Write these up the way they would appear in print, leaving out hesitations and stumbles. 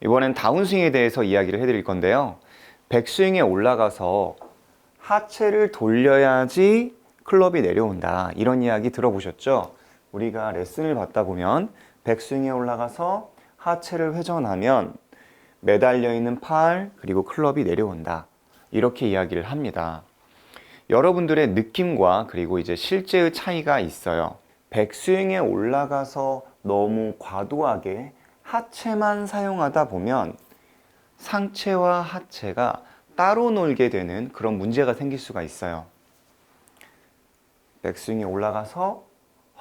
이번엔 다운스윙에 대해서 이야기를 해드릴 건데요. 백스윙에 올라가서 하체를 돌려야지 클럽이 내려온다. 이런 이야기 들어보셨죠? 우리가 레슨을 받다 보면 백스윙에 올라가서 하체를 회전하면 매달려 있는 팔 그리고 클럽이 내려온다. 이렇게 이야기를 합니다. 여러분들의 느낌과 그리고 이제 실제의 차이가 있어요. 백스윙에 올라가서 너무 과도하게 하체만 사용하다 보면 상체와 하체가 따로 놀게 되는 그런 문제가 생길 수가 있어요. 백스윙에 올라가서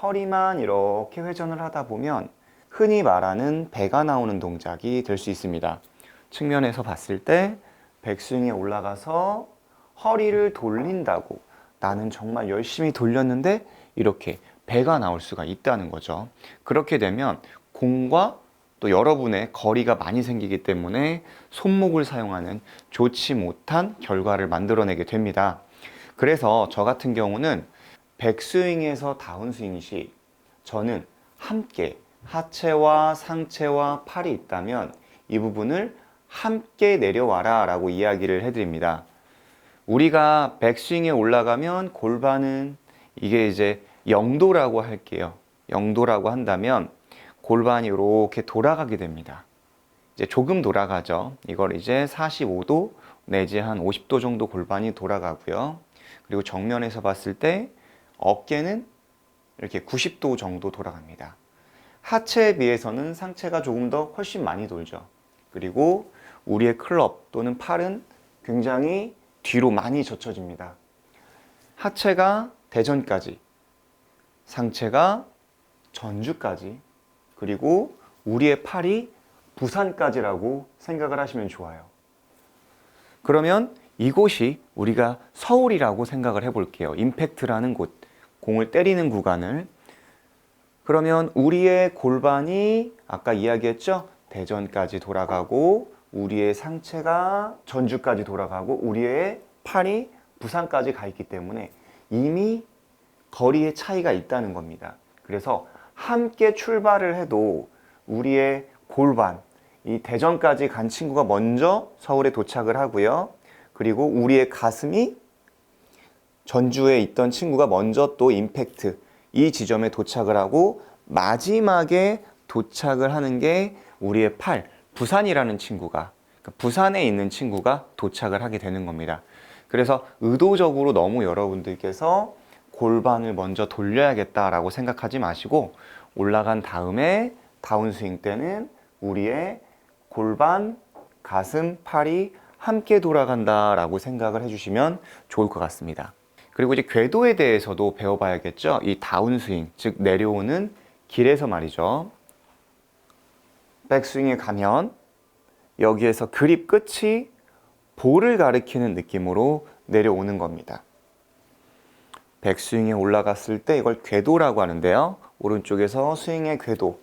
허리만 이렇게 회전을 하다 보면 흔히 말하는 배가 나오는 동작이 될 수 있습니다. 측면에서 봤을 때 백스윙에 올라가서 허리를 돌린다고 나는 정말 열심히 돌렸는데 이렇게 배가 나올 수가 있다는 거죠. 그렇게 되면 공과 또 여러분의 거리가 많이 생기기 때문에 손목을 사용하는 좋지 못한 결과를 만들어내게 됩니다. 그래서 저 같은 경우는 백스윙에서 다운스윙 시 저는 함께 하체와 상체와 팔이 있다면 이 부분을 함께 내려와라 라고 이야기를 해드립니다. 우리가 백스윙에 올라가면 골반은 이게 이제 0도라고 할게요. 0도라고 한다면 골반이 이렇게 돌아가게 됩니다. 이제 조금 돌아가죠. 이걸 이제 45도 내지 한 50도 정도 골반이 돌아가고요. 그리고 정면에서 봤을 때 어깨는 이렇게 90도 정도 돌아갑니다. 하체에 비해서는 상체가 조금 더 훨씬 많이 돌죠. 그리고 우리의 클럽 또는 팔은 굉장히 뒤로 많이 젖혀집니다. 하체가 대전까지, 상체가 전주까지, 그리고 우리의 팔이 부산까지라고 생각을 하시면 좋아요. 그러면 이곳이 우리가 서울이라고 생각을 해볼게요. 임팩트라는 곳, 공을 때리는 구간을. 그러면 우리의 골반이 아까 이야기했죠? 대전까지 돌아가고 우리의 상체가 전주까지 돌아가고 우리의 팔이 부산까지 가 있기 때문에 이미 거리의 차이가 있다는 겁니다. 그래서 함께 출발을 해도 우리의 골반, 이 대전까지 간 친구가 먼저 서울에 도착을 하고요. 그리고 우리의 가슴이 전주에 있던 친구가 먼저 또 임팩트, 이 지점에 도착을 하고 마지막에 도착을 하는 게 우리의 팔, 부산이라는 친구가, 그러니까 부산에 있는 친구가 도착을 하게 되는 겁니다. 그래서 의도적으로 너무 여러분들께서 골반을 먼저 돌려야겠다라고 생각하지 마시고 올라간 다음에 다운스윙 때는 우리의 골반, 가슴, 팔이 함께 돌아간다라고 생각을 해주시면 좋을 것 같습니다. 그리고 이제 궤도에 대해서도 배워봐야겠죠. 이 다운스윙, 즉 내려오는 길에서 말이죠. 백스윙에 가면 여기에서 그립 끝이 볼을 가리키는 느낌으로 내려오는 겁니다. 백스윙에 올라갔을 때 이걸 궤도라고 하는데요. 오른쪽에서 스윙의 궤도,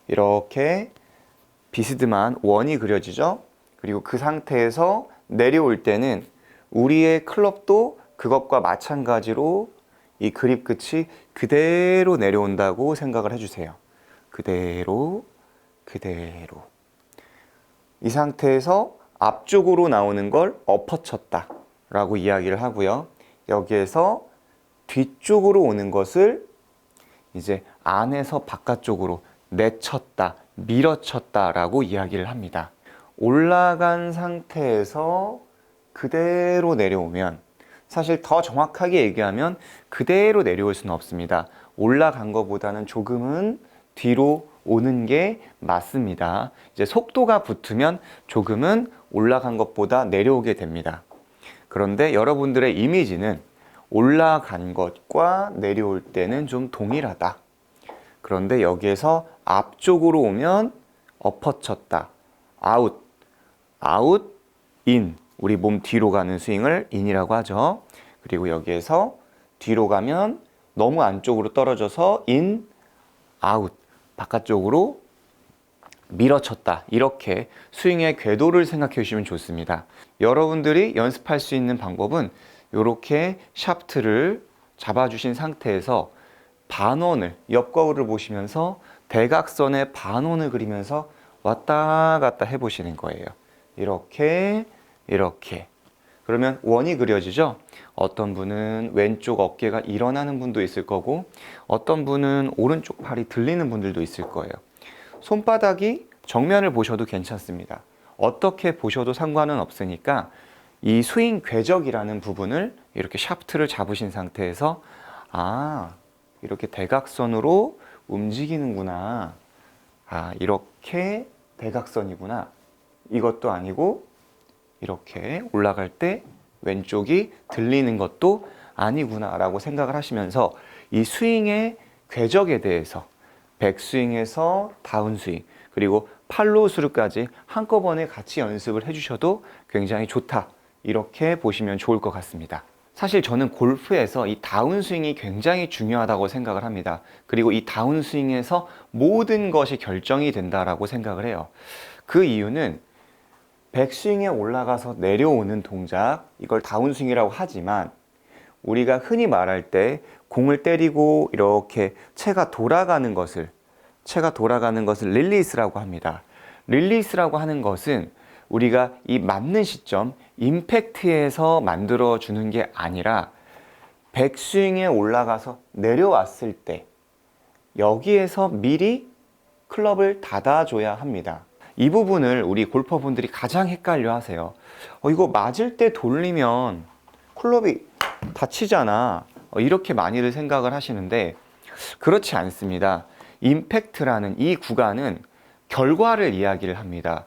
이렇게 비스듬한 원이 그려지죠. 그리고 그 상태에서 내려올 때는 우리의 클럽도 그것과 마찬가지로 이 그립 끝이 그대로 내려온다고 생각을 해주세요. 그대로, 그대로. 이 상태에서 앞쪽으로 나오는 걸 엎어쳤다 라고 이야기를 하고요. 여기에서 뒤쪽으로 오는 것을 이제 안에서 바깥쪽으로 내쳤다, 밀어쳤다 라고 이야기를 합니다. 올라간 상태에서 그대로 내려오면, 사실 더 정확하게 얘기하면 그대로 내려올 수는 없습니다. 올라간 것보다는 조금은 뒤로 오는 게 맞습니다. 이제 속도가 붙으면 조금은 올라간 것보다 내려오게 됩니다. 그런데 여러분들의 이미지는 올라간 것과 내려올 때는 좀 동일하다. 그런데 여기에서 앞쪽으로 오면 엎어쳤다, 아웃, 아웃, 인. 우리 몸 뒤로 가는 스윙을 인이라고 하죠. 그리고 여기에서 뒤로 가면 너무 안쪽으로 떨어져서 인, 아웃, 바깥쪽으로 밀어쳤다. 이렇게 스윙의 궤도를 생각해 주시면 좋습니다. 여러분들이 연습할 수 있는 방법은 이렇게 샤프트를 잡아주신 상태에서 반원을, 옆 거울을 보시면서 대각선의 반원을 그리면서 왔다 갔다 해보시는 거예요. 이렇게, 이렇게. 그러면 원이 그려지죠? 어떤 분은 왼쪽 어깨가 일어나는 분도 있을 거고, 어떤 분은 오른쪽 팔이 들리는 분들도 있을 거예요. 손바닥이 정면을 보셔도 괜찮습니다. 어떻게 보셔도 상관은 없으니까 이 스윙 궤적이라는 부분을 이렇게 샤프트를 잡으신 상태에서 이렇게 대각선으로 움직이는구나. 이렇게 대각선이구나. 이것도 아니고 이렇게 올라갈 때 왼쪽이 들리는 것도 아니구나 라고 생각을 하시면서 이 스윙의 궤적에 대해서 백스윙에서 다운스윙 그리고 팔로우스루까지 한꺼번에 같이 연습을 해주셔도 굉장히 좋다. 이렇게 보시면 좋을 것 같습니다. 사실 저는 골프에서 이 다운스윙이 굉장히 중요하다고 생각을 합니다. 그리고 이 다운스윙에서 모든 것이 결정이 된다라고 생각을 해요. 그 이유는 백스윙에 올라가서 내려오는 동작, 이걸 다운스윙이라고 하지만 우리가 흔히 말할 때 공을 때리고 이렇게 채가 돌아가는 것을 릴리스라고 합니다. 릴리스라고 하는 것은 우리가 이 맞는 시점, 임팩트에서 만들어주는 게 아니라 백스윙에 올라가서 내려왔을 때 여기에서 미리 클럽을 닫아줘야 합니다. 이 부분을 우리 골퍼분들이 가장 헷갈려 하세요. 이거 맞을 때 돌리면 클럽이 다치잖아. 이렇게 많이들 생각을 하시는데 그렇지 않습니다. 임팩트라는 이 구간은 결과를 이야기를 합니다.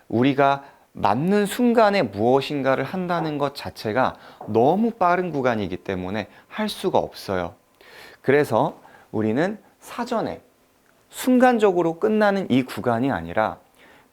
우리가 맞는 순간에 무엇인가를 한다는 것 자체가 너무 빠른 구간이기 때문에 할 수가 없어요. 그래서 우리는 사전에 순간적으로 끝나는 이 구간이 아니라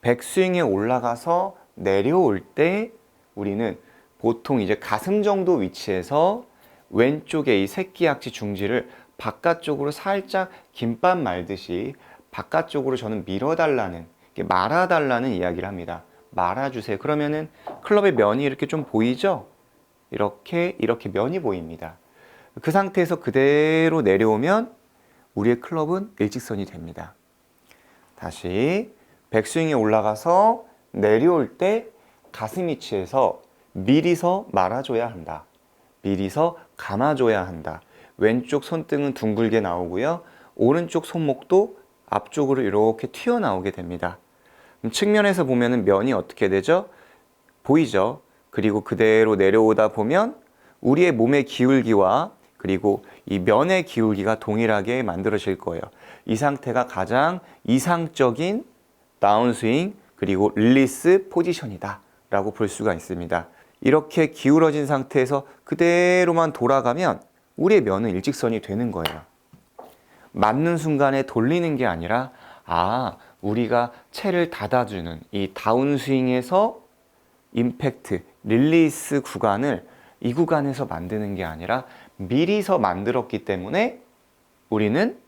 백스윙에 올라가서 내려올 때 우리는 보통 이제 가슴 정도 위치에서 왼쪽에 이 새끼약지 중지를 바깥쪽으로 살짝 김밥 말듯이 바깥쪽으로 저는 밀어달라는, 말아달라는 이야기를 합니다. 말아주세요. 그러면은 클럽의 면이 이렇게 좀 보이죠? 이렇게 면이 보입니다. 그 상태에서 그대로 내려오면 우리의 클럽은 일직선이 됩니다. 다시 백스윙에 올라가서 내려올 때 가슴 위치에서 미리서 말아줘야 한다. 미리서 감아줘야 한다. 왼쪽 손등은 둥글게 나오고요. 오른쪽 손목도 앞쪽으로 이렇게 튀어나오게 됩니다. 측면에서 보면 면이 어떻게 되죠? 보이죠? 그리고 그대로 내려오다 보면 우리의 몸의 기울기와 그리고 이 면의 기울기가 동일하게 만들어질 거예요. 이 상태가 가장 이상적인 다운스윙 그리고 릴리스 포지션이다 라고 볼 수가 있습니다. 이렇게 기울어진 상태에서 그대로만 돌아가면 우리의 면은 일직선이 되는 거예요. 맞는 순간에 돌리는 게 아니라 우리가 채를 닫아주는 이 다운스윙에서 임팩트, 릴리스 구간을 이 구간에서 만드는 게 아니라 미리서 만들었기 때문에 우리는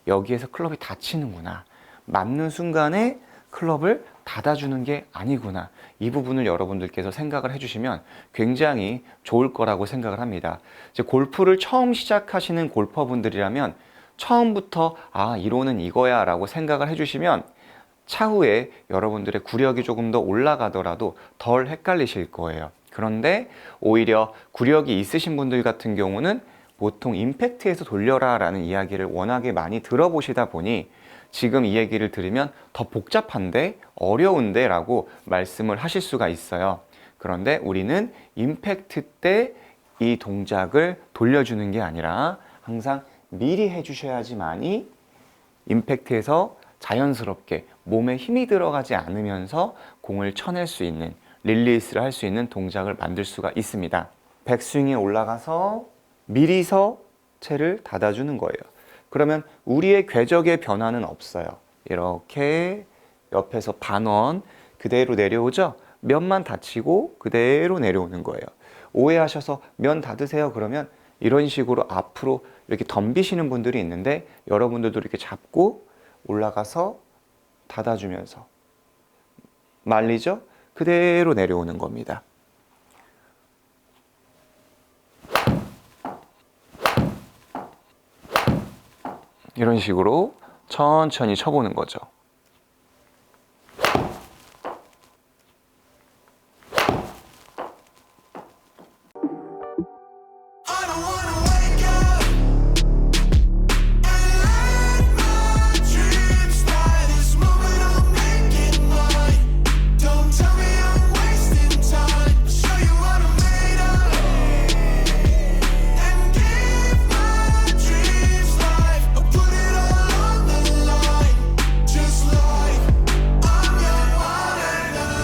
여기에서 클럽이 닫히는구나. 맞는 순간에 클럽을 닫아주는 게 아니구나. 이 부분을 여러분들께서 생각을 해주시면 굉장히 좋을 거라고 생각을 합니다. 이제 골프를 처음 시작하시는 골퍼분들이라면 처음부터 이론은 이거야 라고 생각을 해주시면 차후에 여러분들의 구력이 조금 더 올라가더라도 덜 헷갈리실 거예요. 그런데 오히려 구력이 있으신 분들 같은 경우는 보통 임팩트에서 돌려라 라는 이야기를 워낙에 많이 들어보시다 보니 지금 이 얘기를 들으면 더 복잡한데 어려운데 라고 말씀을 하실 수가 있어요. 그런데 우리는 임팩트 때 이 동작을 돌려주는 게 아니라 항상 미리 해주셔야지만이 임팩트에서 자연스럽게 몸에 힘이 들어가지 않으면서 공을 쳐낼 수 있는 릴리스를 할 수 있는 동작을 만들 수가 있습니다. 백스윙에 올라가서 미리서 채를 닫아주는 거예요. 그러면 우리의 궤적의 변화는 없어요. 이렇게 옆에서 반원 그대로 내려오죠? 면만 닫히고 그대로 내려오는 거예요. 오해하셔서 면 닫으세요 그러면 이런 식으로 앞으로 이렇게 덤비시는 분들이 있는데 여러분들도 이렇게 잡고 올라가서 닫아주면서 말리죠? 그대로 내려오는 겁니다. 이런 식으로 천천히 쳐보는 거죠.